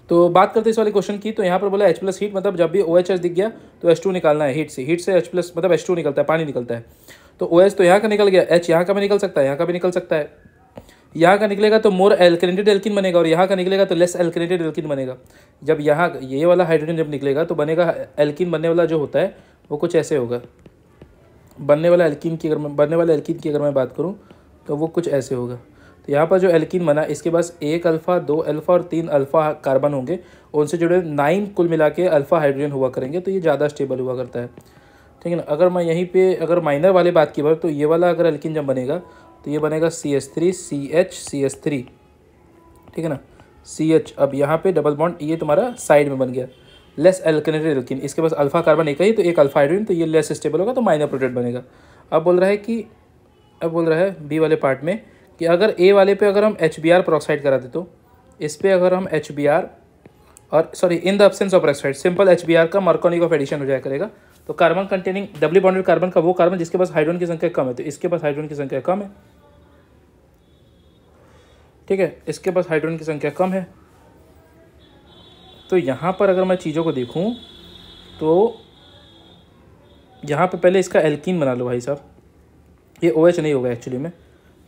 तो बात करते हैं इस वाले क्वेश्चन की। तो यहाँ पर बोला H प्लस हीट, मतलब जब भी OH दिख गया तो H2 निकालना है हीट से H प्लस मतलब H2 निकलता है, पानी निकलता है। तो OH तो यहाँ का निकल गया, H यहाँ का भी निकल सकता है, यहाँ का भी निकल सकता है। यहाँ का निकलेगा तो मोर एल्केनेटेड एल्किन बनेगा, और यहाँ का निकलेगा तो लेस एल्केनेटेड एल्किन बनेगा। जब यहाँ ये वाला हाइड्रोजन जब निकलेगा तो बनेगा एल्किन, बनने वाला जो होता है वो कुछ ऐसे होगा। बनने वाले एल्किन की अगर मैं बात करूँ तो वो कुछ ऐसे होगा। तो यहाँ पर जो एल्किन बना, इसके पास 1 अल्फ़ा 2 अल्फ़ा और 3 अल्फ़ा कार्बन होंगे, उनसे जुड़े 9 कुल मिला के अल्फ़ा हाइड्रोजन हुआ करेंगे। तो ये ज़्यादा स्टेबल हुआ करता है, ठीक है ना। अगर मैं यहीं पे अगर माइनर वाले बात की बात, तो ये वाला अगर एल्किन जब बनेगा तो ये बनेगा CH3 CH CH3, ठीक है ना, CH। अब यहाँ पे डबल बॉन्ड ये तुम्हारा साइड में बन गया, लेस एल्केनेटेड एल्किन। इसके पास अल्फा कार्बन एक ही, तो एक अल्फा हाइड्रोजन, तो ये लेस स्टेबल होगा, तो माइनर प्रोडक्ट बनेगा। अब बोल रहा है बी वाले पार्ट में कि अगर ए वाले पे अगर हम HBr पेरोक्साइड करा दे, तो इस पे अगर हम HBr और sorry in the absence of peroxide simple HBr का मार्कोनिकॉफ एडिशन हो जाया करेगा। तो carbon containing doubly bonded carbon का वो कार्बन जिसके पास हाइड्रोजन की संख्या कम है, तो इसके पास हाइड्रोजन की संख्या कम है, ठीक है, इसके पास हाइड्रोजन की संख्या कम है। तो यहाँ पर अगर मैं चीज़ों को देखूँ तो यहाँ पे पहले इसका एल्कीन बना लो भाई साहब, ये OH नहीं होगा एक्चुअली में,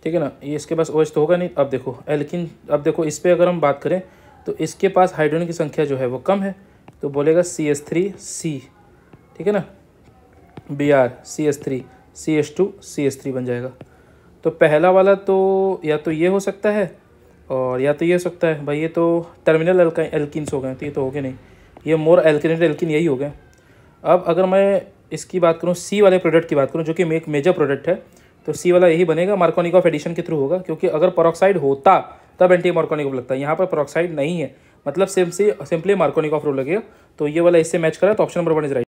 ठीक है ना, ये इसके पास OH तो होगा नहीं। अब देखो एल्कीन, अब देखो इस पर अगर हम बात करें तो इसके पास हाइड्रोजन की संख्या जो है वो कम है, तो बोलेगा CH3C, ठीक है ना, Br CH3 CH2 CH3 बन जाएगा। तो पहला वाला तो या तो ये हो सकता है और या तो ये हो सकता है भाई, ये तो टर्मिनल एल्किन्स हो गए, तो ये तो हो गए नहीं, ये मोर एल्केनेटेड एल्किन यही हो गए। अब अगर मैं इसकी बात करूँ, सी वाले प्रोडक्ट की बात करूँ जो कि एक मेजर प्रोडक्ट है, तो सी वाला यही बनेगा, मार्कोनिकॉफ एडिशन के थ्रू होगा, क्योंकि अगर पेरोक्साइड होता तब एंटी मार्कोनिकॉफ लगता है, यहाँ पर पेरोक्साइड नहीं है, मतलब सिंपली मार्कोनिकॉफ रूल लगेगा। तो ये वाला इससे मैच करा, तो ऑप्शन नंबर 1 इज राइट।